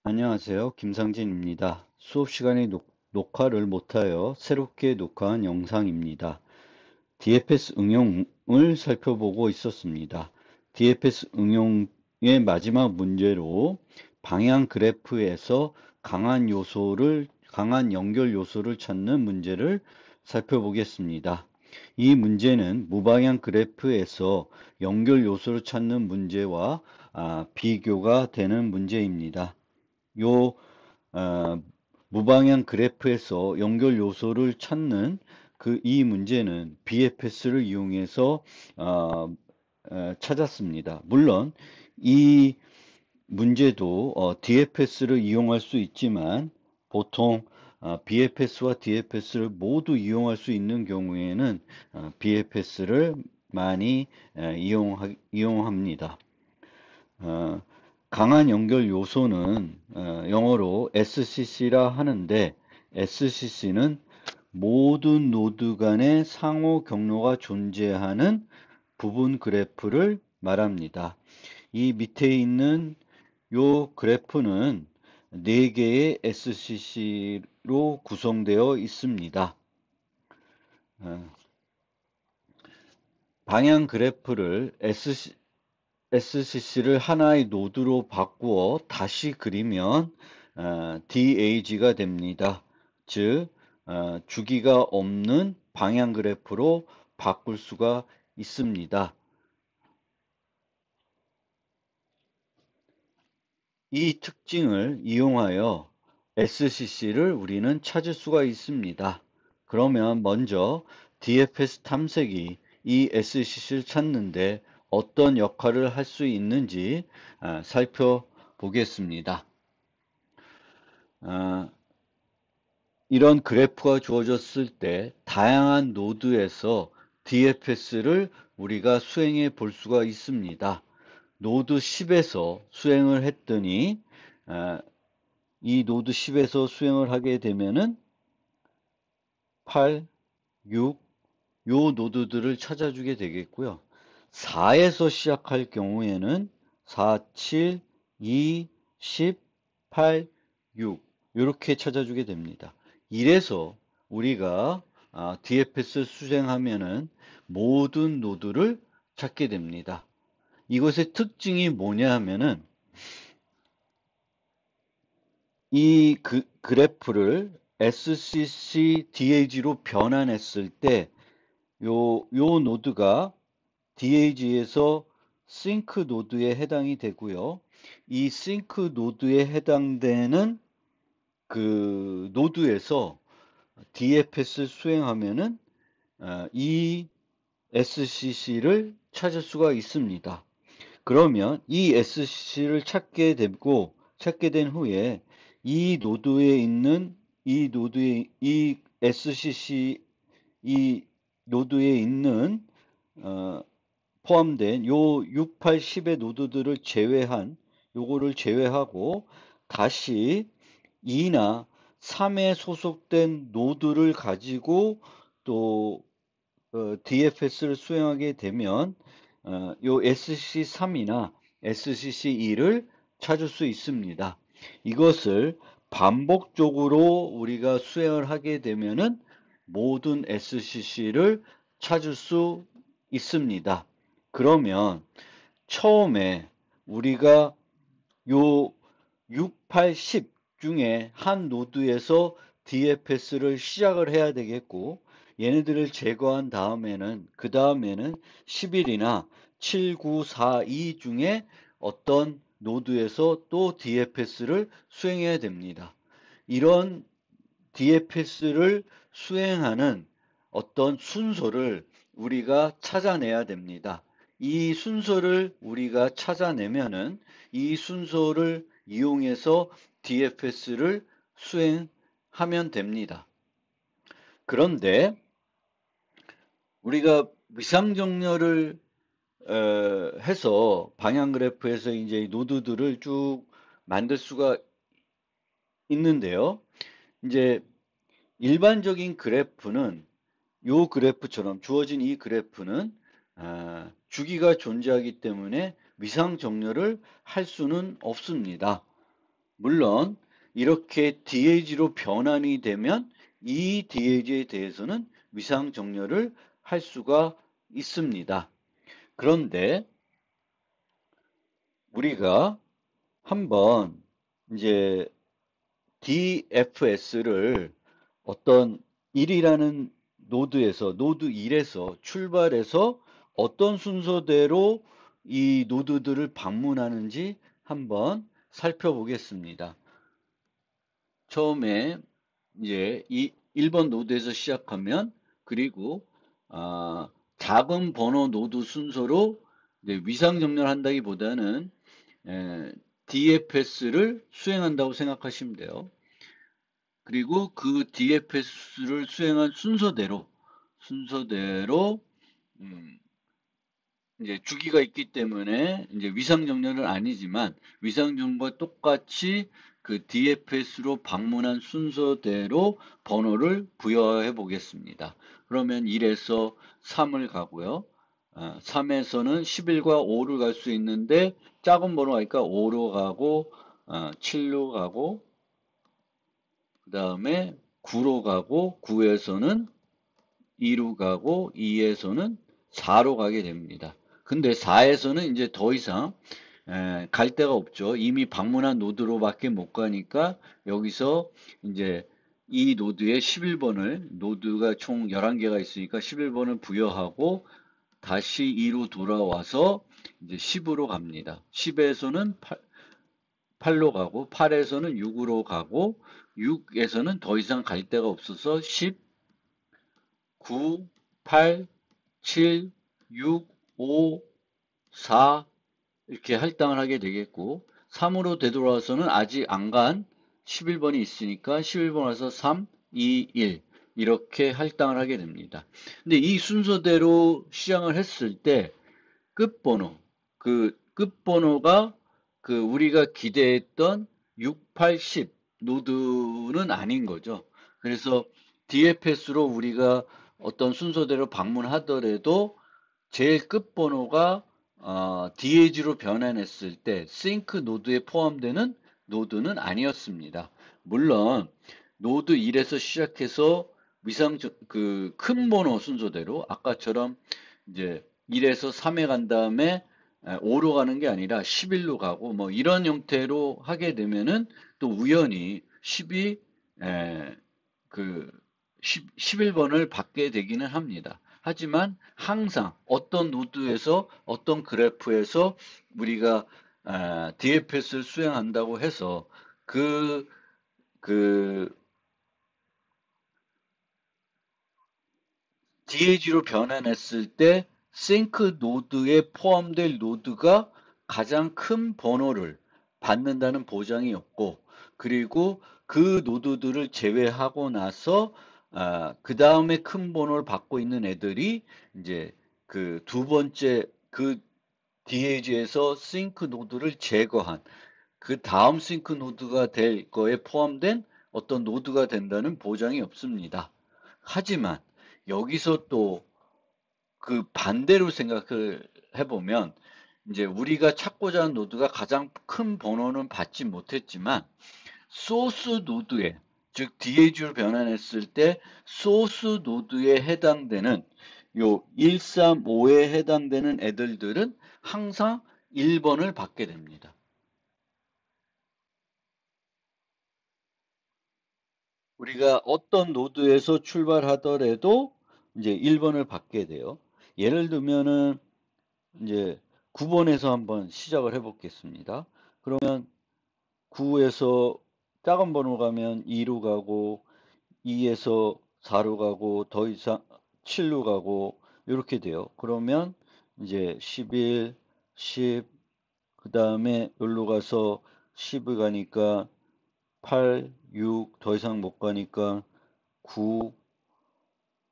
안녕하세요. 김상진입니다. 수업 시간에 녹화를 못하여 새롭게 녹화한 영상입니다. DFS 응용을 살펴보고 있었습니다. DFS 응용의 마지막 문제로 방향 그래프에서 강한 연결 요소를 찾는 문제를 살펴보겠습니다. 이 문제는 무방향 그래프에서 연결 요소를 찾는 문제와 비교가 되는 문제입니다. 요 무방향 그래프에서 연결 요소를 찾는 이 문제는 BFS를 이용해서 찾았습니다. 물론 이 문제도 DFS를 이용할 수 있지만 보통 BFS와 DFS를 모두 이용할 수 있는 경우에는 BFS를 많이 이용합니다. 어, 강한 연결 요소는 영어로 SCC라 하는데 SCC는 모든 노드 간의 상호 경로가 존재하는 부분 그래프를 말합니다. 이 밑에 있는 요 그래프는 4개의 SCC로 구성되어 있습니다. 방향 그래프를 SCC를 하나의 노드로 바꾸어 다시 그리면 DAG가 됩니다. 즉 주기가 없는 방향 그래프로 바꿀 수가 있습니다. 이 특징을 이용하여 SCC를 우리는 찾을 수가 있습니다. 그러면 먼저 DFS 탐색이 이 SCC를 찾는데 어떤 역할을 할 수 있는지 살펴보겠습니다. 이런 그래프가 주어졌을 때 다양한 노드에서 DFS를 우리가 수행해 볼 수가 있습니다. 노드 10에서 수행을 했더니 이 노드 10에서 수행을 하게 되면은 8, 6, 요 노드들을 찾아주게 되겠고요. 4에서 시작할 경우에는 4, 7, 2, 10, 8, 6 이렇게 찾아주게 됩니다. 이래서 우리가 DFS 수행하면은 모든 노드를 찾게 됩니다. 이것의 특징이 뭐냐 하면은 이 그래프를 SCC DAG로 변환했을 때 요 노드가 DAG에서 싱크 노드에 해당이 되고요. 이 싱크 노드에 해당되는 그 노드에서 DFS 수행하면은 이 SCC를 찾을 수가 있습니다. 그러면 이 SCC를 찾게 된 후에 이 SCC 이 노드에 있는 포함된 요 6, 8, 10의 노드들을 요거를 제외하고 다시 2나 3에 소속된 노드를 가지고 또 DFS를 수행하게 되면 요 SC3이나 SCC2를 찾을 수 있습니다. 이것을 반복적으로 우리가 수행을 하게 되면은 모든 SCC를 찾을 수 있습니다. 그러면 처음에 우리가 요 6, 8, 10 중에 한 노드에서 DFS를 시작을 해야 되겠고 얘네들을 제거한 다음에는 그 다음에는 11이나 7, 9, 4, 2 중에 어떤 노드에서 또 DFS를 수행해야 됩니다. 이런 DFS를 수행하는 어떤 순서를 우리가 찾아내야 됩니다. 이 순서를 우리가 찾아내면은 이 순서를 이용해서 DFS를 수행하면 됩니다. 그런데 우리가 위상정렬을 해서 방향 그래프에서 이제 노드들을 쭉 만들 수가 있는데요. 이제 일반적인 그래프는 요 그래프처럼 주어진 이 그래프는 주기가 존재하기 때문에 위상 정렬을 할 수는 없습니다. 물론 이렇게 DAG로 변환이 되면 이 DAG에 대해서는 위상 정렬을 할 수가 있습니다. 그런데 우리가 한번 이제 DFS를 어떤 1이라는 노드에서 노드 1에서 출발해서 어떤 순서대로 이 노드들을 방문하는지 한번 살펴보겠습니다. 처음에 이제 이 1번 노드에서 시작하면 그리고 작은 번호 노드 순서로 위상 정렬한다기보다는 DFS를 수행한다고 생각하시면 돼요. 그리고 그 DFS를 수행한 순서대로 이제 주기가 있기 때문에 이제 위상 정렬은 아니지만 위상 정렬과 똑같이 그 DFS로 방문한 순서대로 번호를 부여해 보겠습니다. 그러면 1에서 3을 가고요. 3에서는 11과 5를 갈 수 있는데 작은 번호가 5로 가고 7로 가고 그 다음에 9로 가고 9에서는 2로 가고 2에서는 4로 가게 됩니다. 근데 4에서는 이제 더 이상 갈 데가 없죠. 이미 방문한 노드로밖에 못 가니까 여기서 이제 이 노드에 11번을 노드가 총 11개가 있으니까 11번을 부여하고 다시 2로 돌아와서 이제 10으로 갑니다. 10에서는 8로 가고 8에서는 6으로 가고 6에서는 더 이상 갈 데가 없어서 10, 9, 8, 7, 6, 5, 4 이렇게 할당을 하게 되겠고 3으로 되돌아와서는 아직 안 간 11번이 있으니까 11번 와서 3, 2, 1 이렇게 할당을 하게 됩니다. 근데 이 순서대로 시작을 했을 때 끝번호 그 끝번호가 그 우리가 기대했던 6, 8, 10 노드는 아닌 거죠. 그래서 DFS로 우리가 어떤 순서대로 방문하더라도 제일 끝번호가 DAG로 변환했을 때 싱크 노드에 포함되는 노드는 아니었습니다. 물론 노드 1에서 시작해서 위상 그 큰 번호 순서대로 아까처럼 이제 1에서 3에 간 다음에 5로 가는 게 아니라 11로 가고 뭐 이런 형태로 하게 되면은 또 우연히 10이 그 11번을 받게 되기는 합니다. 하지만 항상 어떤 노드에서 어떤 그래프에서 우리가 DFS를 수행한다고 해서 그 DAG로 변환했을 때 싱크 노드에 포함될 노드가 가장 큰 번호를 받는다는 보장이 없고 그리고 그 노드들을 제외하고 나서 그 다음에 큰 번호를 받고 있는 애들이 이제 그 두 번째 그 DAG에서 싱크 노드를 제거한 그 다음 싱크 노드가 될 거에 포함된 어떤 노드가 된다는 보장이 없습니다. 하지만 여기서 또 그 반대로 생각을 해보면 이제 우리가 찾고자 하는 노드가 가장 큰 번호는 받지 못했지만 소스 노드에 즉 DAG로 변환했을 때 소스 노드에 해당되는 요 135에 해당되는 애들들은 항상 1번을 받게 됩니다. 우리가 어떤 노드에서 출발하더라도 이제 1번을 받게 돼요. 예를 들면은 이제 9번에서 한번 시작을 해 보겠습니다. 그러면 9에서 작은 번호 가면 2로 가고 2에서 4로 가고 더 이상 7로 가고 이렇게 돼요. 그러면 이제 11, 10, 그 다음에 여기로 가서 10을 가니까 8, 6, 더 이상 못 가니까 9,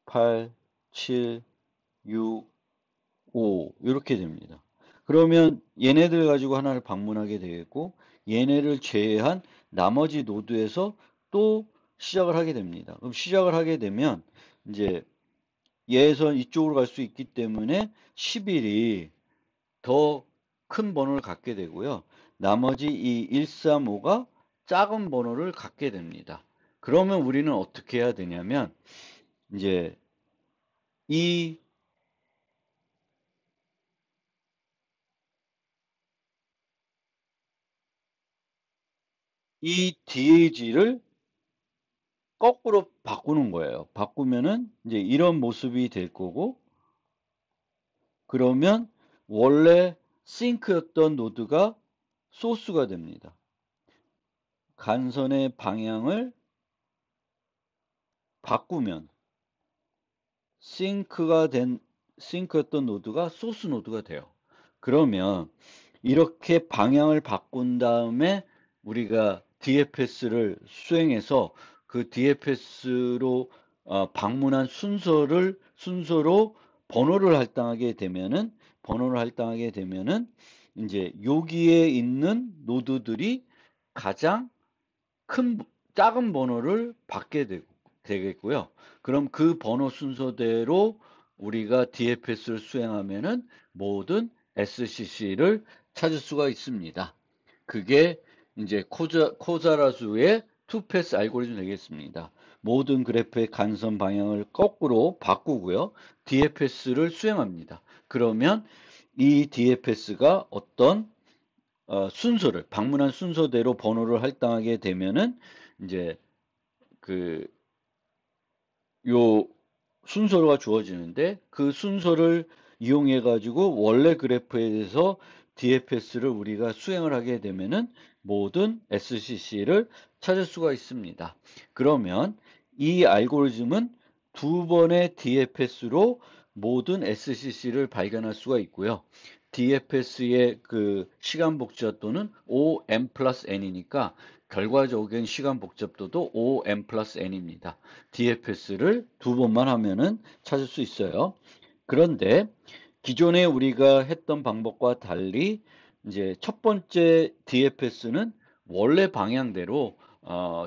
8, 7, 6, 5 이렇게 됩니다. 그러면 얘네들 가지고 하나를 방문하게 되겠고 얘네를 제외한 나머지 노드에서 또 시작을 하게 됩니다. 그럼 시작을 하게 되면 이제 얘에서 이쪽으로 갈 수 있기 때문에 11이 더 큰 번호를 갖게 되고요. 나머지 이 135가 작은 번호를 갖게 됩니다. 그러면 우리는 어떻게 해야 되냐면 이제 이 DAG를 거꾸로 바꾸는 거예요. 바꾸면은 이제 이런 모습이 될 거고, 그러면 원래 싱크였던 노드가 소스가 됩니다. 간선의 방향을 바꾸면 싱크였던 노드가 소스 노드가 돼요. 그러면 이렇게 방향을 바꾼 다음에 우리가 DFS를 수행해서 그 DFS로 방문한 순서로 번호를 할당하게 되면은 이제 여기에 있는 노드들이 가장 큰 작은 번호를 받게 되겠고요. 그럼 그 번호 순서대로 우리가 DFS를 수행하면은 모든 SCC를 찾을 수가 있습니다. 그게 이제 코자라수의 투패스 알고리즘 되겠습니다. 모든 그래프의 간선 방향을 거꾸로 바꾸고요. DFS를 수행합니다. 그러면 이 DFS가 어떤 방문한 순서대로 번호를 할당하게 되면은 이제 그 요 순서가 주어지는데 그 순서를 이용해 가지고 원래 그래프에 대해서 DFS를 우리가 수행을 하게 되면은 모든 SCC를 찾을 수가 있습니다. 그러면 이 알고리즘은 두 번의 DFS로 모든 SCC를 발견할 수가 있고요. DFS의 그 시간 복잡도는 OM 플러스 N이니까 결과적인 시간 복잡도도 OM 플러스 N입니다. DFS를 두 번만 하면은 찾을 수 있어요. 그런데 기존에 우리가 했던 방법과 달리 이제 첫 번째 DFS는 원래 방향대로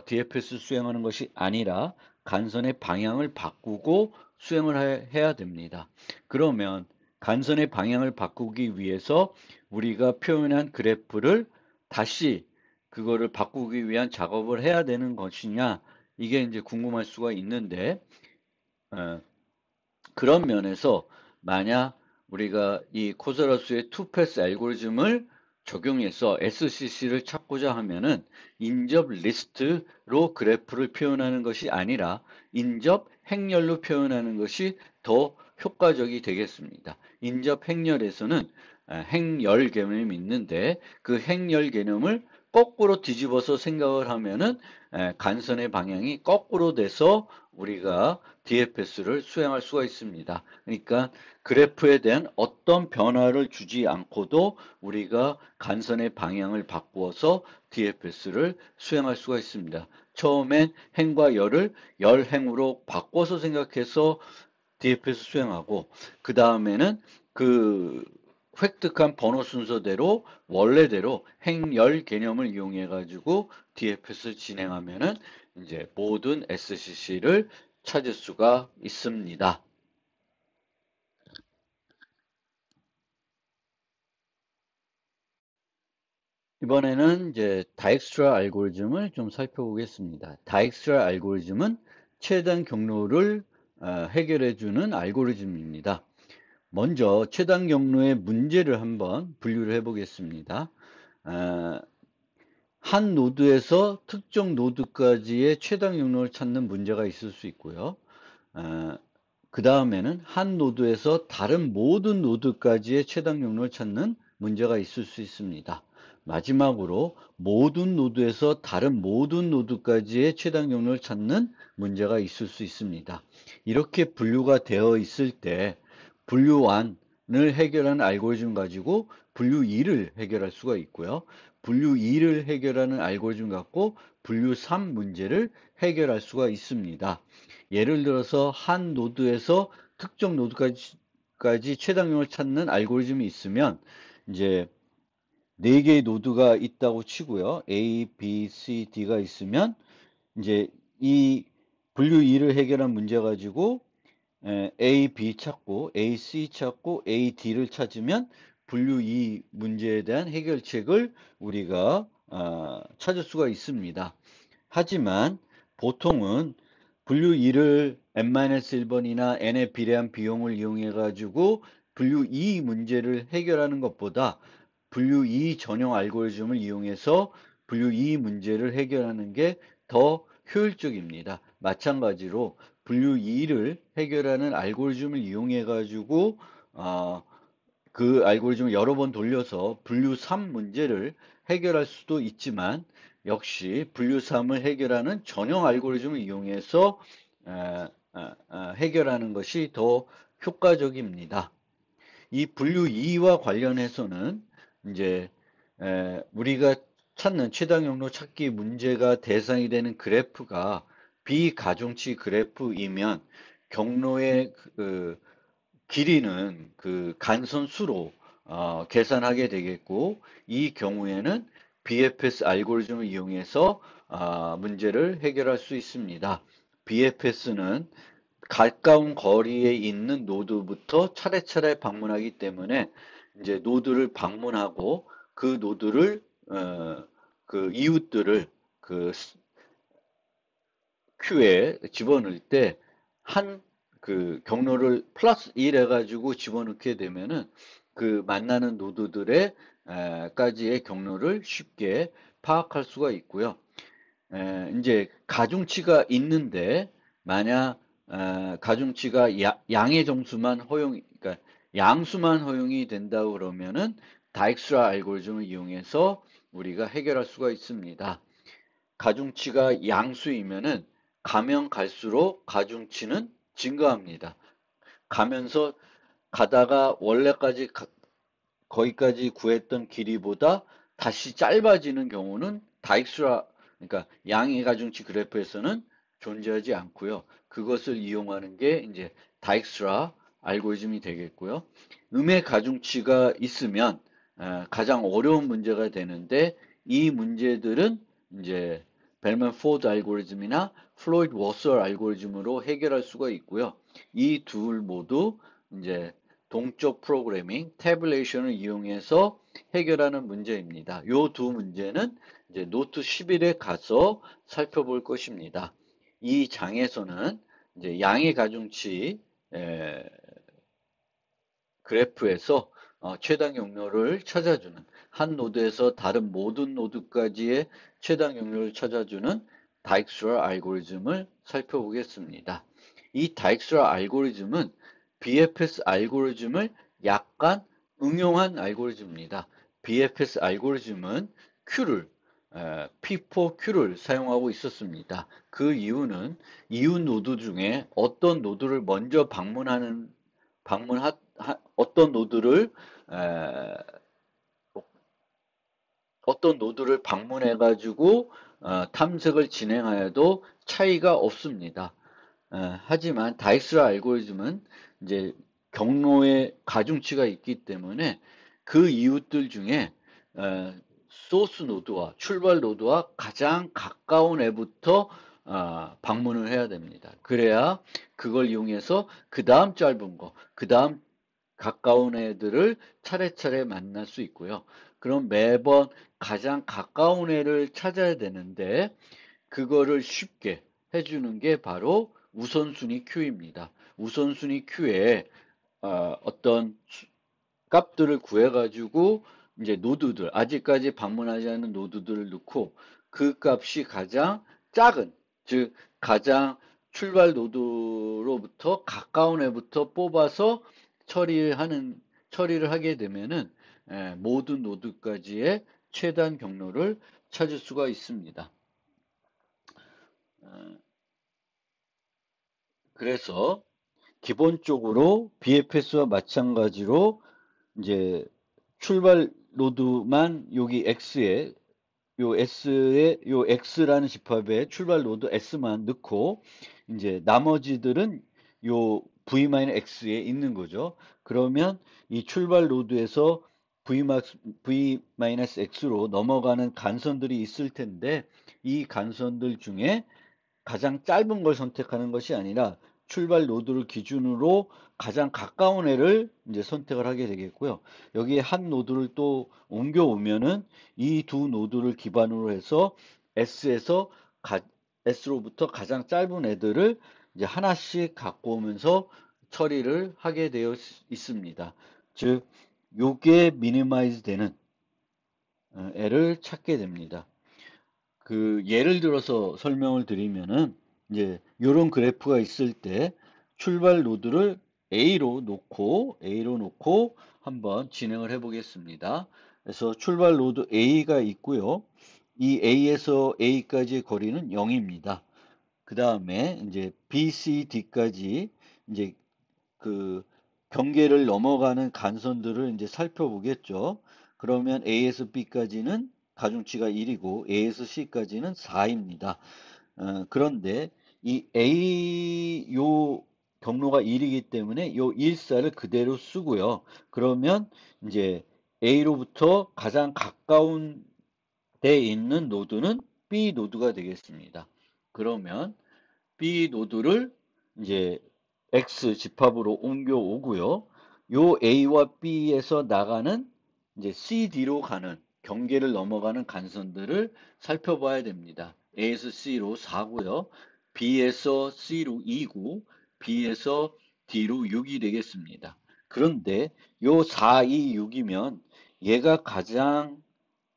DFS 수행하는 것이 아니라 간선의 방향을 바꾸고 수행을 해야 됩니다. 그러면 간선의 방향을 바꾸기 위해서 우리가 표현한 그래프를 다시 그거를 바꾸기 위한 작업을 해야 되는 것이냐, 이게 이제 궁금할 수가 있는데, 어, 그런 면에서 만약 우리가 이 코자라수의 투패스 알고리즘을 적용해서 SCC를 찾고자 하면은 인접 리스트로 그래프를 표현하는 것이 아니라 인접 행렬로 표현하는 것이 더 효과적이 되겠습니다. 인접 행렬에서는 행렬 개념이 있는데 그 행렬 개념을 거꾸로 뒤집어서 생각을 하면은 간선의 방향이 거꾸로 돼서 우리가 DFS를 수행할 수가 있습니다. 그러니까 그래프에 대한 어떤 변화를 주지 않고도 우리가 간선의 방향을 바꾸어서 DFS를 수행할 수가 있습니다. 처음엔 행과 열을 열행으로 바꿔서 생각해서 DFS 수행하고 그 다음에는 그 획득한 번호 순서대로 원래대로 행열 개념을 이용해 가지고 DFS를 진행하면은 이제 모든 SCC를 찾을 수가 있습니다. 이번에는 이제 다익스트라 알고리즘을 좀 살펴보겠습니다. 다익스트라 알고리즘은 최단 경로를 해결해주는 알고리즘입니다. 먼저 최단 경로의 문제를 한번 분류를 해보겠습니다. 한 노드에서 특정 노드까지의 최단 경로를 찾는 문제가 있을 수 있고요. 그 다음에는 한 노드에서 다른 모든 노드까지의 최단 경로를 찾는 문제가 있을 수 있습니다. 마지막으로 모든 노드에서 다른 모든 노드까지의 최단 경로를 찾는 문제가 있을 수 있습니다. 이렇게 분류가 되어 있을 때 분류 1을 해결하는 알고리즘 가지고 분류 2를 해결할 수가 있고요. 분류 2를 해결하는 알고리즘 갖고 분류 3 문제를 해결할 수가 있습니다. 예를 들어서 한 노드에서 특정 노드까지 최단경을 찾는 알고리즘이 있으면 이제 4개의 노드가 있다고 치고요. A, B, C, D가 있으면 이제 이 분류 2를 해결한 문제 가지고 A, B 찾고 A, C 찾고 A, D를 찾으면 분류 2 문제에 대한 해결책을 우리가 찾을 수가 있습니다. 하지만 보통은 분류 2를 n-1번이나 n에 비례한 비용을 이용해 가지고 분류 2 문제를 해결하는 것보다 분류 2 전용 알고리즘을 이용해서 분류 2 문제를 해결하는 게 더 효율적입니다. 마찬가지로 분류 2를 해결하는 알고리즘을 이용해 가지고 그 알고리즘을 여러 번 돌려서 분류 3 문제를 해결할 수도 있지만 역시 분류 3을 해결하는 전용 알고리즘을 이용해서 해결하는 것이 더 효과적입니다. 이 분류 2와 관련해서는 이제 우리가 찾는 최단 경로 찾기 문제가 대상이 되는 그래프가 비가중치 그래프이면 경로의 길이는 그 간선수로 계산하게 되겠고, 이 경우에는 BFS 알고리즘을 이용해서 문제를 해결할 수 있습니다. BFS는 가까운 거리에 있는 노드부터 차례차례 방문하기 때문에 이제 노드를 방문하고 그 노드를 그 이웃들을 그 큐에 집어넣을 때 한 그 경로를 플러스 1 해가지고 집어넣게 되면은 그 만나는 노드들의 까지의 경로를 쉽게 파악할 수가 있고요. 이제 가중치가 있는데 만약 가중치가 양의 정수만 그러니까 양수만 허용이 된다고 그러면은 다익스트라 알고리즘을 이용해서 우리가 해결할 수가 있습니다. 가중치가 양수이면은 가면 갈수록 가중치는 증가합니다. 가면서 가다가 원래까지 거기까지 구했던 길이보다 다시 짧아지는 경우는 다익스라 그러니까 양의 가중치 그래프에서는 존재하지 않고요. 그것을 이용하는 게 이제 다익스라 알고리즘이 되겠고요. 음의 가중치가 있으면 가장 어려운 문제가 되는데 이 문제들은 이제 벨만 포드 알고리즘이나 플로이드 워서 알고리즘으로 해결할 수가 있고요. 이 둘 모두 이제 동적 프로그래밍, 태블레이션을 이용해서 해결하는 문제입니다. 이 두 문제는 이제 노트 11에 가서 살펴볼 것입니다. 이 장에서는 이제 양의 가중치 그래프에서 최단 경로를 찾아주는 한 노드에서 다른 모든 노드까지의 최단 경로를 찾아주는 다익스트라 알고리즘을 살펴보겠습니다. 이 다익스트라 알고리즘은 BFS 알고리즘을 약간 응용한 알고리즘입니다. BFS 알고리즘은 P4Q를 사용하고 있었습니다. 그 이유는 이웃 노드 중에 어떤 노드를 먼저 어떤 노드를 방문해 가지고 탐색을 진행하여도 차이가 없습니다. 하지만 다이스라 알고리즘은 이제 경로에 가중치가 있기 때문에 그 이웃들 중에 소스 노드와 출발 노드와 가장 가까운 애부터 방문을 해야 됩니다. 그래야 그걸 이용해서 그 다음 짧은 거, 그 다음 가까운 애들을 차례차례 만날 수 있고요. 그럼 매번 가장 가까운 애를 찾아야 되는데 그거를 쉽게 해주는 게 바로 우선순위 큐입니다. 우선순위 큐에 어떤 값들을 구해가지고 이제 노드들, 아직까지 방문하지 않은 노드들을 넣고 그 값이 가장 작은, 즉 가장 출발 노드로부터 가까운 애부터 뽑아서 처리를 하게 되면은 모든 노드까지의 최단 경로를 찾을 수가 있습니다. 그래서 기본적으로 BFS와 마찬가지로 이제 출발 노드만 여기 요 X라는 집합에 출발 노드 S만 넣고 이제 나머지들은 요 V-X에 있는 거죠. 그러면 이 출발 노드에서 V-X로 넘어가는 간선들이 있을 텐데 이 간선들 중에 가장 짧은 걸 선택하는 것이 아니라 출발 노드를 기준으로 가장 가까운 애를 이제 선택을 하게 되겠고요. 여기에 한 노드를 또 옮겨오면은 이 두 노드를 기반으로 해서 S에서 S로부터 가장 짧은 애들을 이제 하나씩 갖고 오면서 처리를 하게 되어 있습니다. 즉, 요게 미니마이즈 되는 애를 찾게 됩니다. 그 예를 들어서 설명을 드리면은 이제 이런 그래프가 있을 때 출발 노드를 A로 놓고 한번 진행을 해 보겠습니다. 그래서 출발 노드 A가 있고요. 이 A에서 A까지의 거리는 0입니다. 그 다음에 이제 B, C, D까지 이제 그 경계를 넘어가는 간선들을 이제 살펴보겠죠. 그러면 A에서 B까지는 가중치가 1이고 A에서 C까지는 4입니다. 그런데 이 A 요 경로가 1이기 때문에 요 1사를 그대로 쓰고요. 그러면 이제 A로부터 가장 가까운 데 있는 노드는 B 노드가 되겠습니다. 그러면 B 노드를 이제 X 집합으로 옮겨오고요. 요 A와 B에서 나가는 이제 CD로 가는 경계를 넘어가는 간선들을 살펴봐야 됩니다. A에서 C로 4고요. B에서 C로 2고 B에서 D로 6이 되겠습니다. 그런데 요 4, 2, 6이면 얘가 가장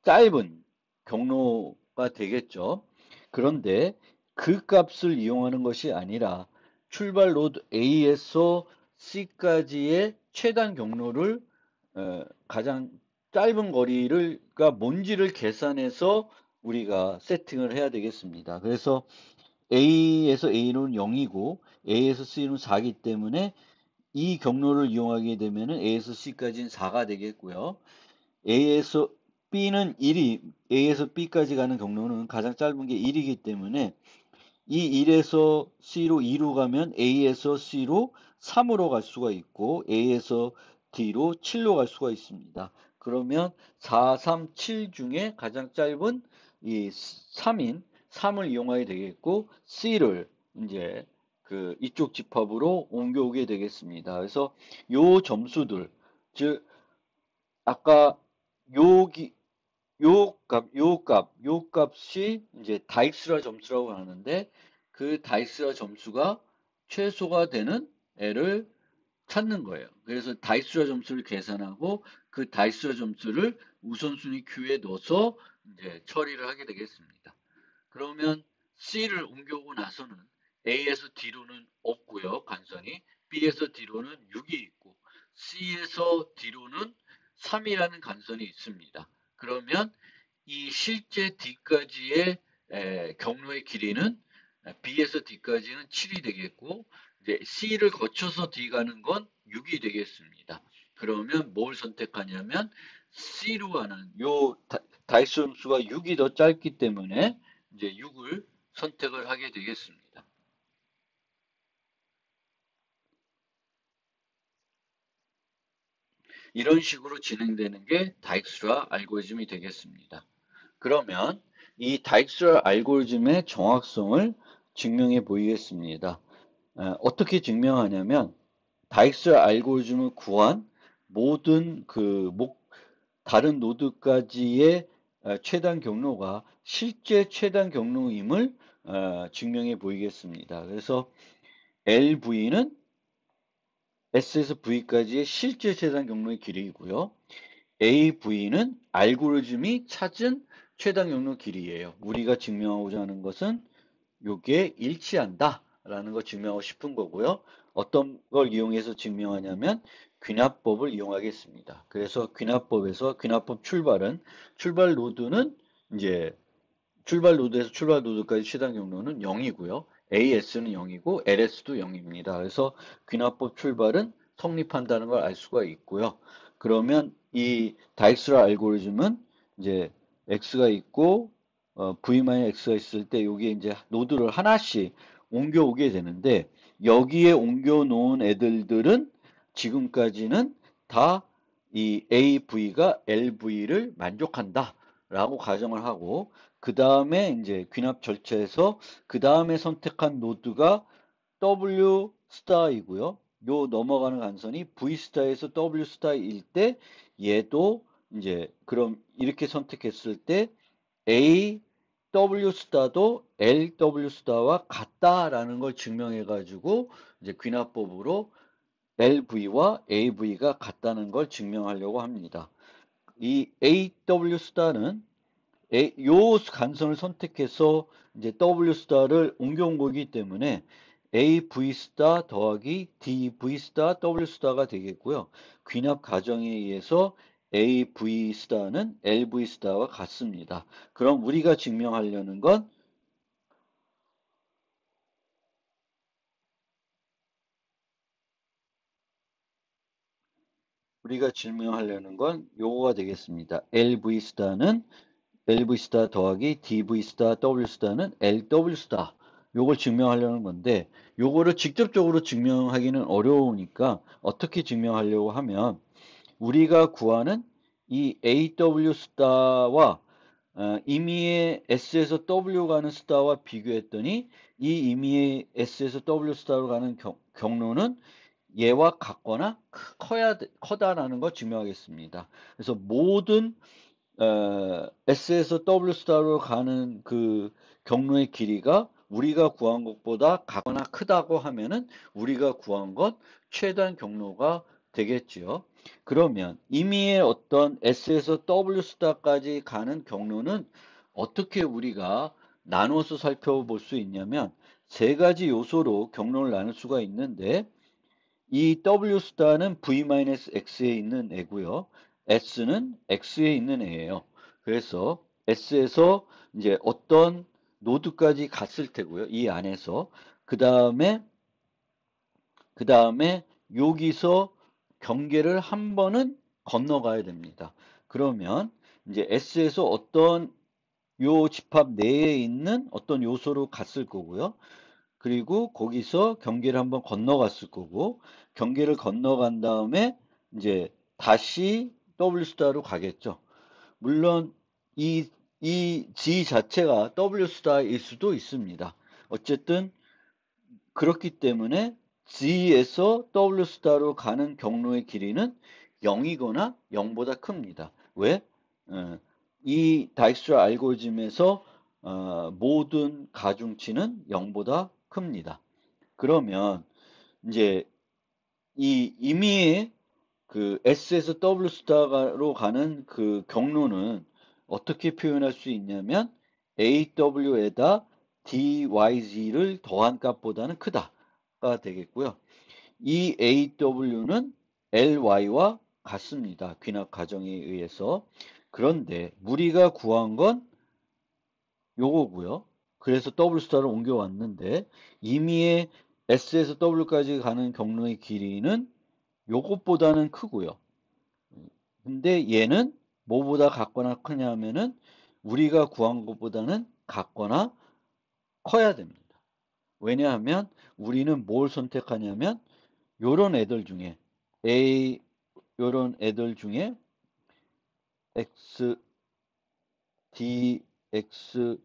짧은 경로가 되겠죠. 그런데 그 값을 이용하는 것이 아니라 출발 노드 A에서 C까지의 최단 경로를 가장 짧은 거리가 뭔지를 계산해서 우리가 세팅을 해야 되겠습니다. 그래서 A에서 A는 0이고 A에서 C는 4이기 때문에 이 경로를 이용하게 되면 A에서 C까지는 4가 되겠고요. A에서 B는 1이 A에서 B까지 가는 경로는 가장 짧은 게 1이기 때문에 이 1에서 C로 2로 가면 A에서 C로 3으로 갈 수가 있고 A에서 D로 7로 갈 수가 있습니다. 그러면 4, 3, 7 중에 가장 짧은 이 3인 3을 이용하게 되겠고 C를 이제 그 이쪽 집합으로 옮겨오게 되겠습니다. 그래서 요 점수들, 즉 아까 요기 요 값이 이제 다익스라 점수라고 하는데 그 다익스라 점수가 최소가 되는 애를 찾는 거예요. 그래서 다익스라 점수를 계산하고 그 다익스라 점수를 우선순위 큐에 넣어서 이제 처리를 하게 되겠습니다. 그러면 C를 옮겨오고 나서는 A에서 D로는 없고요. 간선이 B에서 D로는 6이 있고 C에서 D로는 3이라는 간선이 있습니다. 그러면 이 실제 D까지의 경로의 길이는 B에서 D까지는 7이 되겠고 이제 C를 거쳐서 D 가는 건 6이 되겠습니다. 그러면 뭘 선택하냐면 C로 가는 요 다이스 함수가 6이 더 짧기 때문에 이제 6을 선택을 하게 되겠습니다. 이런 식으로 진행되는 게 다익스라 알고리즘이 되겠습니다. 그러면 이 다익스라 알고리즘의 정확성을 증명해 보이겠습니다. 어떻게 증명하냐면 다익스라 알고리즘을 구한 모든 다른 노드까지의 최단 경로가 실제 최단 경로임을 증명해 보이겠습니다. 그래서 LV는 S에서 V까지의 실제 최단 경로의 길이이고요. AV는 알고리즘이 찾은 최단 경로 길이에요. 우리가 증명하고자 하는 것은 이게 일치한다 라는 걸 증명하고 싶은 거고요. 어떤 걸 이용해서 증명하냐면 귀납법을 이용하겠습니다. 그래서 귀납법에서 귀납법 출발 노드는 이제 출발 노드에서 출발 노드까지 최단 경로는 0이고요. AS는 0이고 LS도 0입니다. 그래서 귀납법 출발은 성립한다는 걸 알 수가 있고요. 그러면 이 다익스라 알고리즘은 이제 X가 있고 V-X가 있을 때 여기에 이제 노드를 하나씩 옮겨오게 되는데 여기에 옮겨 놓은 애들은 지금까지는 다 이 AV가 LV를 만족한다 라고 가정을 하고 그 다음에 이제 귀납 절차에서 그 다음에 선택한 노드가 W 스타이고요. 요 넘어가는 간선이 V 스타에서 W 스타일 때 얘도 이제 그럼 이렇게 선택했을 때 A W 스타도 L W 스타와 같다라는 걸 증명해 가지고 이제 귀납법으로 LV와 AV가 같다는 걸 증명하려고 합니다. 이 AW 스타는 요 간선을 선택해서 이제 W 스타를 옮겨온 거기 때문에 AV 스타 더하기 DV 스타 W 스타가 되겠고요. 귀납 가정에 의해서 AV 스타는 LV 스타와 같습니다. 그럼 우리가 증명하려는 건 요거가 되겠습니다. LV 스타 더하기 DV 스타 W 스타는 LW 스타. 요걸 증명하려는 건데 요거를 직접적으로 증명하기는 어려우니까 어떻게 증명하려고 하면 우리가 구하는 이 AW 스타와 임의의 S에서 W 가는 스타와 비교했더니 이 임의의 S에서 W 스타로 가는 경로는 얘와 같거나 커다라는 걸 증명하겠습니다. 그래서 모든 S에서 W 스타로 가는 그 경로의 길이가 우리가 구한 것보다 같거나 크다고 하면은 우리가 구한 것 최단 경로가 되겠지요. 그러면 임의의 어떤 S에서 W 스타까지 가는 경로는 어떻게 우리가 나눠서 살펴볼 수 있냐면 세 가지 요소로 경로를 나눌 수가 있는데 이 W 스타는 V-X에 있는 애고요. S는 X에 있는 애예요. 그래서 S에서 이제 어떤 노드까지 갔을 테고요. 이 안에서 그 다음에 여기서 경계를 한 번은 건너가야 됩니다. 그러면 이제 S에서 어떤 요 집합 내에 있는 어떤 요소로 갔을 거고요. 그리고 거기서 경계를 한번 건너갔을 거고 경계를 건너간 다음에 이제 다시 W 스타로 가겠죠. 물론 이 G 자체가 W 스타일 수도 있습니다. 어쨌든 그렇기 때문에 G에서 W 스타로 가는 경로의 길이는 0이거나 0보다 큽니다. 왜? 이 다익스트라 알고리즘에서 모든 가중치는 0보다 큽니다. 그러면 이제 이 임의의 그 S에서 W 스타로 가는 그 경로는 어떻게 표현할 수 있냐면 AW에다 DYZ를 더한 값보다는 크다가 되겠고요. 이 AW는 LY와 같습니다. 귀납 가정에 의해서. 그런데 우리가 구한 건 요거고요. 그래서 W 스타를 옮겨왔는데 임의의 S에서 W까지 가는 경로의 길이는 요것보다는 크고요. 근데 얘는 뭐보다 같거나 크냐 하면은 우리가 구한 것보다는 같거나 커야 됩니다. 왜냐하면 우리는 뭘 선택하냐면 요런 애들 중에 요런 애들 중에 X, D, X,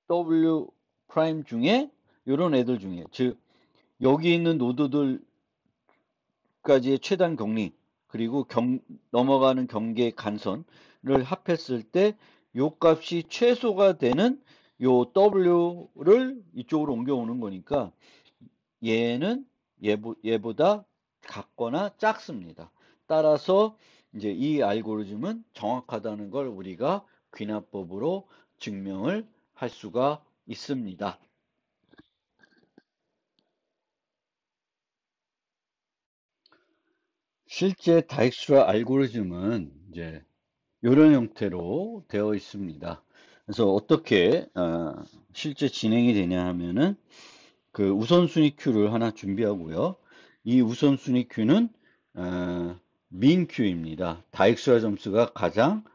W 프라임 중에 요런 애들 중에 즉 여기 있는 노드들까지의 최단 경리 그리고 넘어가는 경계 간선을 합했을 때 요 값이 최소가 되는 요 W를 이쪽으로 옮겨오는 거니까 얘는 얘보다 같거나 작습니다. 따라서 이제 이 알고리즘은 정확하다는 걸 우리가 귀납법으로 증명을 할 수가 있습니다. 실제 다익스트라 알고리즘은 이제 이런 형태로 되어 있습니다. 그래서 어떻게 실제 진행이 되냐 하면은 그 우선순위 큐를 하나 준비하고요. 이 우선순위 큐는 민 큐입니다. 다익스트라 점수가 가장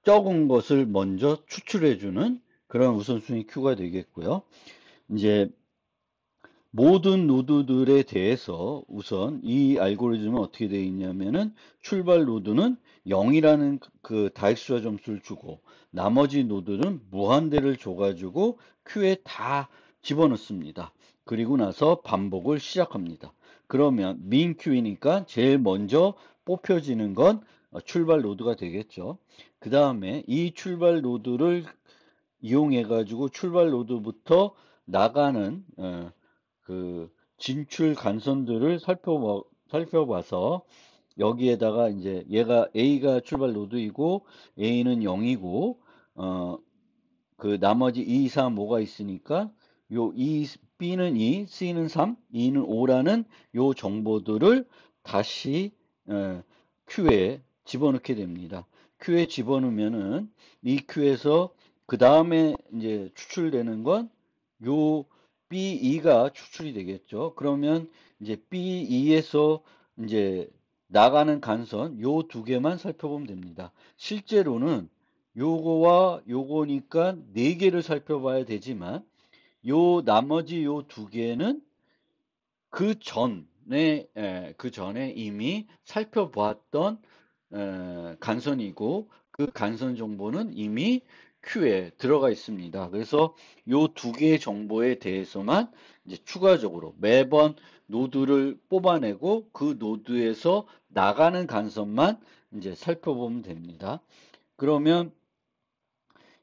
적은 것을 먼저 추출해주는 그런 우선순위 큐가 되겠고요. 이제 모든 노드들에 대해서 우선 이 알고리즘은 어떻게 되어 있냐면은 출발 노드는 0이라는 그 다익스트라 점수를 주고 나머지 노드는 무한대를 줘가지고 큐에 다 집어넣습니다. 그리고 나서 반복을 시작합니다. 그러면 min queu이니까 제일 먼저 뽑혀지는 건 출발 노드가 되겠죠. 그 다음에 이 출발 노드를 이용해 가지고 출발 노드부터 나가는 그 진출 간선들을 살펴봐서 여기에다가 이제 얘가 A가 출발 노드이고 A는 0이고 그 나머지 2, 3, 5가 있으니까 요 B는 2, C는 3, E는 5라는 요 정보들을 다시 Q에 집어넣게 됩니다. Q에 집어넣으면은 이 Q에서 그 다음에 이제 추출되는 건 요 B2가 추출이 되겠죠. 그러면 이제 B2에서 이제 나가는 간선 요 두 개만 살펴보면 됩니다. 실제로는 요거와 요거니까 네 개를 살펴봐야 되지만 요 나머지 요 두 개는 그 전에 이미 살펴보았던 간선이고 그 간선 정보는 이미 큐에 들어가 있습니다. 그래서 요 두 개의 정보에 대해서만 이제 추가적으로 매번 노드를 뽑아내고 그 노드에서 나가는 간선만 이제 살펴보면 됩니다. 그러면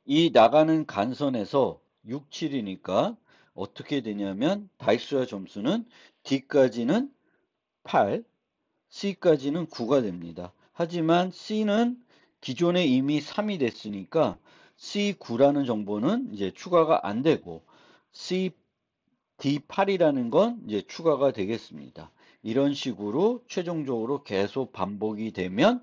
이 나가는 간선에서 6, 7이니까 어떻게 되냐면 다이수와 점수는 D까지는 8, C까지는 9가 됩니다. 하지만 C는 기존에 이미 3이 됐으니까 C9라는 정보는 이제 추가가 안 되고 C, D8이라는 건 이제 추가가 되겠습니다. 이런 식으로 최종적으로 계속 반복이 되면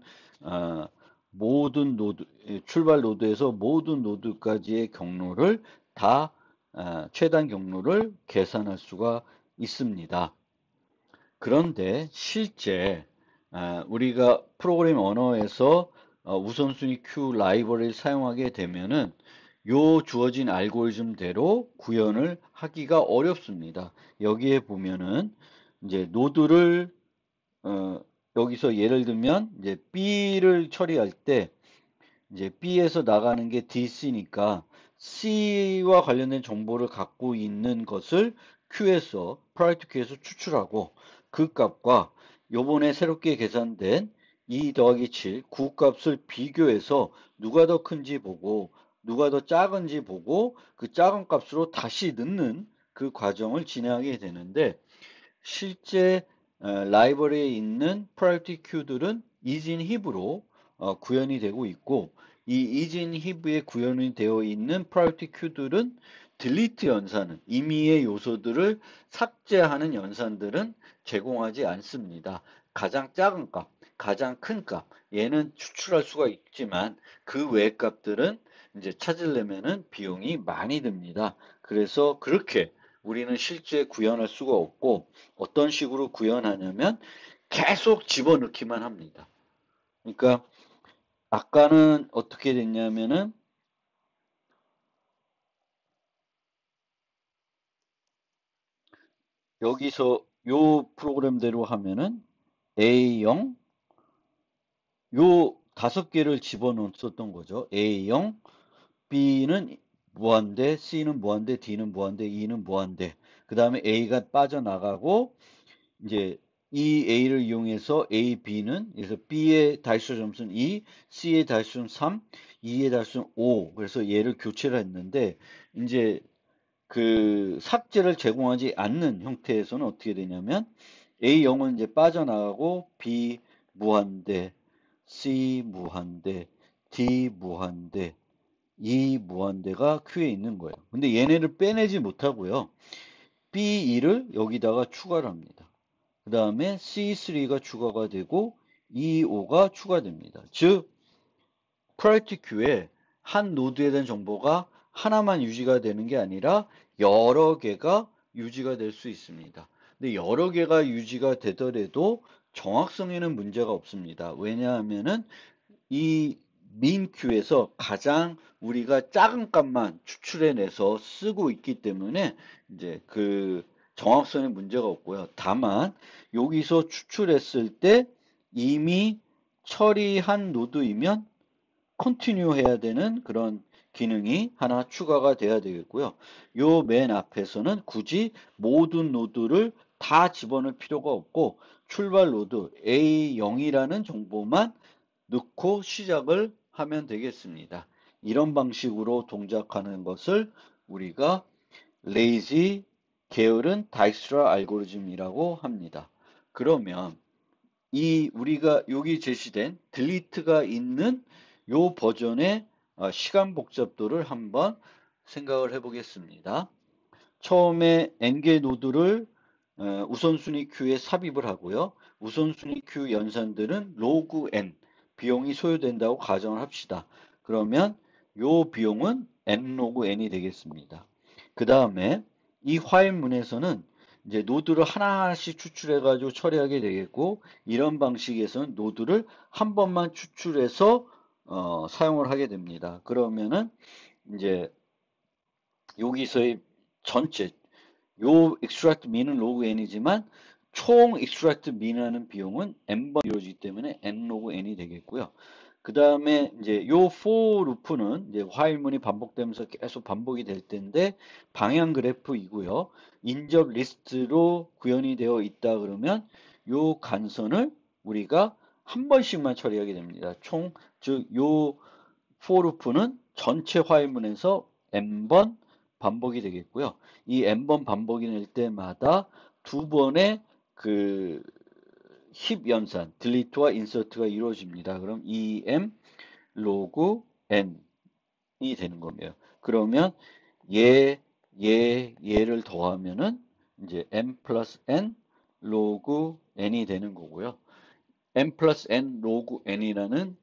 모든 노드, 출발 노드에서 모든 노드까지의 경로를 다 최단 경로를 계산할 수가 있습니다. 그런데 실제 우리가 프로그램 언어에서 우선순위 q 라이브러리를 사용하게 되면은 요 주어진 알고리즘대로 구현을 하기가 어렵습니다. 여기에 보면은 이제 노드를 여기서 예를 들면 이제 B를 처리할 때 이제 B에서 나가는 게 DC니까 C와 관련된 정보를 갖고 있는 것을 Q에서 프라이트 Q에서 추출하고 그 값과 요번에 새롭게 계산된 2 더하기 7, 9 값을 비교해서 누가 더 큰지 보고 누가 더 작은지 보고 그 작은 값으로 다시 넣는 그 과정을 진행하게 되는데 실제 라이브러리에 있는 프라이어티 큐들은 이진 힙으로 구현이 되고 있고 이 이진 힙에 구현이 되어 있는 프라이어티 큐들은 딜리트 연산은 임의의 요소들을 삭제하는 연산들은 제공하지 않습니다. 가장 작은 값, 가장 큰 값, 얘는 추출할 수가 있지만 그 외의 값들은 이제 찾으려면은 비용이 많이 듭니다. 그래서 그렇게 우리는 실제 구현할 수가 없고 어떤 식으로 구현하냐면 계속 집어넣기만 합니다. 그러니까 아까는 어떻게 됐냐면은 여기서 요 프로그램대로 하면은 A0 요 5개를 집어넣었던 거죠. A0 B는 무한대, C는 무한대, D는 무한대, E는 무한대. 그 다음에 A가 빠져나가고 이제 이 A를 이용해서 A, B는 그래서 B의 달수 점수는 2, C의 달수는 3, E의 달수는 5. 그래서 얘를 교체를 했는데 이제 그 삭제를 제공하지 않는 형태에서는 어떻게 되냐면 A0은 이제 빠져나가고 B 무한대, C 무한대, D 무한대, E 무한대가 Q에 있는 거예요. 근데 얘네를 빼내지 못하고요. B2를 여기다가 추가를 합니다. 그 다음에 C3가 추가가 되고 E5가 추가됩니다. 즉, 프라이어티 큐에 한 노드에 대한 정보가 하나만 유지가 되는 게 아니라 여러 개가 유지가 될 수 있습니다. 근데 여러 개가 유지가 되더라도 정확성에는 문제가 없습니다. 왜냐하면은 이 min 큐에서 가장 우리가 작은 값만 추출해내서 쓰고 있기 때문에 이제 그 정확성에 문제가 없고요. 다만 여기서 추출했을 때 이미 처리한 노드이면 컨티뉴 해야 되는 그런 기능이 하나 추가가 돼야 되겠고요. 요 맨 앞에서는 굳이 모든 노드를 다 집어넣을 필요가 없고 출발 노드 A0이라는 정보만 넣고 시작을 하면 되겠습니다. 이런 방식으로 동작하는 것을 우리가 레이지 게으른 다이스트라 알고리즘이라고 합니다. 그러면 이 우리가 여기 제시된 딜리트가 있는 요 버전의 시간 복잡도를 한번 생각을 해 보겠습니다. 처음에 n개 노드를 우선순위 큐에 삽입을 하고요. 우선순위 큐 연산들은 로그 n 비용이 소요된다고 가정을 합시다. 그러면 요 비용은 n 로그 n이 되겠습니다. 그 다음에 이 화일문에서는 이제 노드를 하나씩 추출해 가지고 처리하게 되겠고, 이런 방식에서는 노드를 한 번만 추출해서 사용을 하게 됩니다. 그러면은 이제 여기서의 전체 요 extract mean은 log n이지만 총 extract mean하는 비용은 n번 이루어지기 때문에 n log n이 되겠고요. 그 다음에 이제 요 for 루프는 이제 while문이 반복되면서 계속 반복이 될 텐데 방향 그래프이고요. 인접 리스트로 구현이 되어 있다 그러면 요 간선을 우리가 한 번씩만 처리하게 됩니다. 총, 즉, 요 for 루프는 전체 while문에서 n번 반복이 되겠고요. 이 n번 반복이 될 때마다 두 번의 그 힙 연산, 딜리트와 인서트가 이루어집니다. 그럼 em 로그 n이 되는 겁니다. 그러면 얘를 더하면은 이제 m 플러스 n 로그 n이 되는 거고요. m 플러스 n 로그 n이라는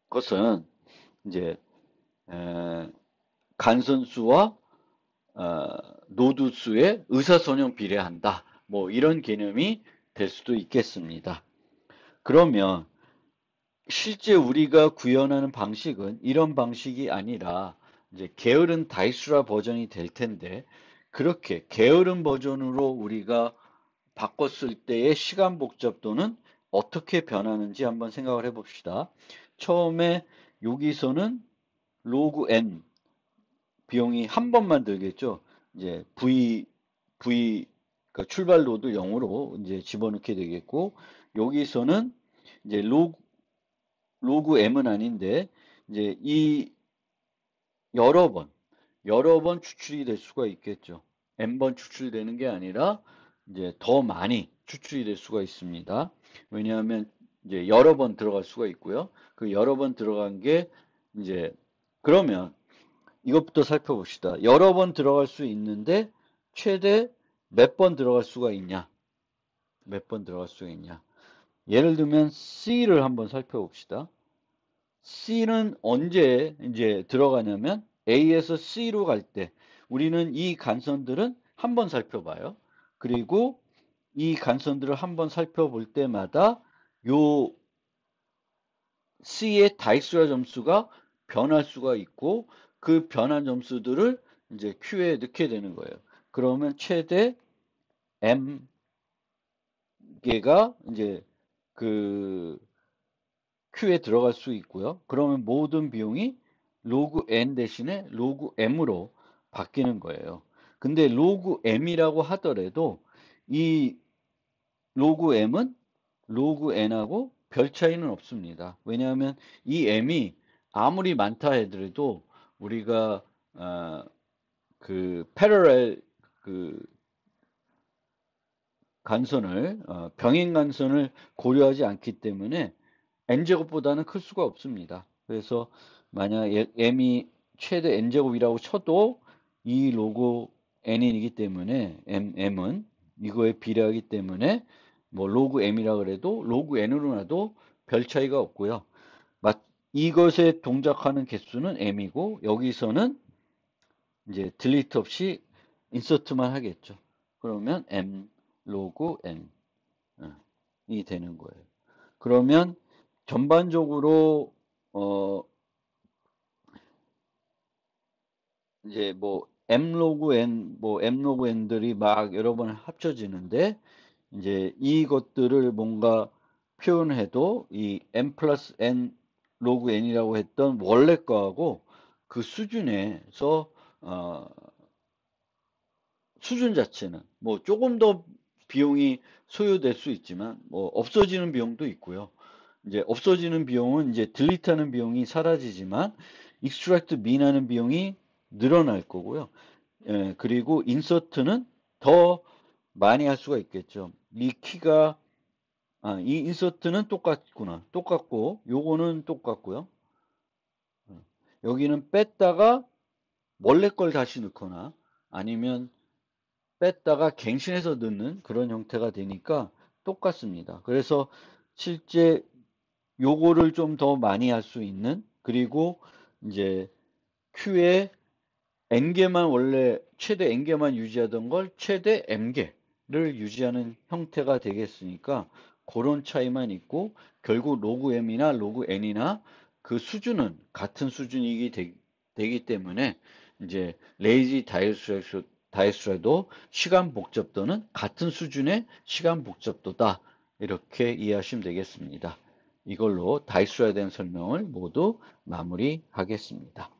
것은 이제 간선수와 노드 수의 의사선형 비례한다. 뭐 이런 개념이 될 수도 있겠습니다. 그러면 실제 우리가 구현하는 방식은 이런 방식이 아니라 이제 게으른 다이스라 버전이 될 텐데, 그렇게 게으른 버전으로 우리가 바꿨을 때의 시간 복잡도는 어떻게 변하는지 한번 생각을 해봅시다. 처음에 여기서는 로그 n 비용이 한 번만 들겠죠. 이제 그러니까 출발 노드 0으로 이제 집어넣게 되겠고, 여기서는 이제 로그 m은 아닌데, 이제 이 여러 번 추출이 될 수가 있겠죠. n번 추출되는 게 아니라 이제 더 많이 추출이 될 수가 있습니다. 왜냐하면 이제 여러 번 들어갈 수가 있고요. 그 여러 번 들어간 게 이제 그러면 이것부터 살펴봅시다. 여러 번 들어갈 수 있는데 최대 몇 번 들어갈 수가 있냐? 몇 번 들어갈 수가 있냐? 예를 들면 C를 한번 살펴봅시다. C는 언제 이제 들어가냐면 A에서 C로 갈 때 우리는 이 간선들은 한번 살펴봐요. 그리고 이 간선들을 한번 살펴볼 때마다 요 C의 다이스라 점수가 변할 수가 있고 그 변한 점수들을 이제 Q에 넣게 되는 거예요. 그러면 최대 M 개가 이제 그 Q에 들어갈 수 있고요. 그러면 모든 비용이 로그 n 대신에 로그 m으로 바뀌는 거예요. 근데 로그 m이라고 하더라도 이 로그 m은 로그 n하고 별 차이는 없습니다. 왜냐하면 이 m이 아무리 많다 하더라도 우리가 그 패러렐 그 간선을 병행 간선을 고려하지 않기 때문에 n제곱보다는 클 수가 없습니다. 그래서 만약 m이 최대 n제곱이라고 쳐도 이 로그 n이기 때문에 m은 이거에 비례하기 때문에 뭐 로그 m이라 그래도 로그 n으로 놔도 별 차이가 없고요. 이것에 동작하는 개수는 m이고 여기서는 이제 딜리트 없이 인서트만 하겠죠. 그러면 m 로그 n이 되는 거예요. 그러면 전반적으로 이제 뭐 m로그 n 뭐 m로그 n들이 막 여러 번 합쳐지는데 이제 이것들을 뭔가 표현해도 이 m 플러스 n 로그 n이라고 했던 원래 거하고 그 수준에서 수준 자체는 뭐 조금 더 비용이 소요될 수 있지만 뭐 없어지는 비용도 있고요. 이제 없어지는 비용은 이제 딜리트하는 비용이 사라지지만 익스트랙트 민하는 비용이 늘어날 거고요. 예, 그리고 인서트는 더 많이 할 수가 있겠죠. 이 키가 이 인서트는 똑같구나. 똑같고 요거는 똑같고요. 여기는 뺐다가 원래 걸 다시 넣거나 아니면 뺐다가 갱신해서 넣는 그런 형태가 되니까 똑같습니다. 그래서 실제 요거를 좀 더 많이 할 수 있는 그리고 이제 Q에 N개만 원래 최대 N개만 유지하던 걸 최대 M개를 유지하는 형태가 되겠으니까 그런 차이만 있고 결국 로그 M이나 로그 N이나 그 수준은 같은 수준이기 되기 때문에 이제 레이지 다이스라도 시간 복잡도는 같은 수준의 시간 복잡도다. 이렇게 이해하시면 되겠습니다. 이걸로 다이스라에 대한 설명을 모두 마무리하겠습니다.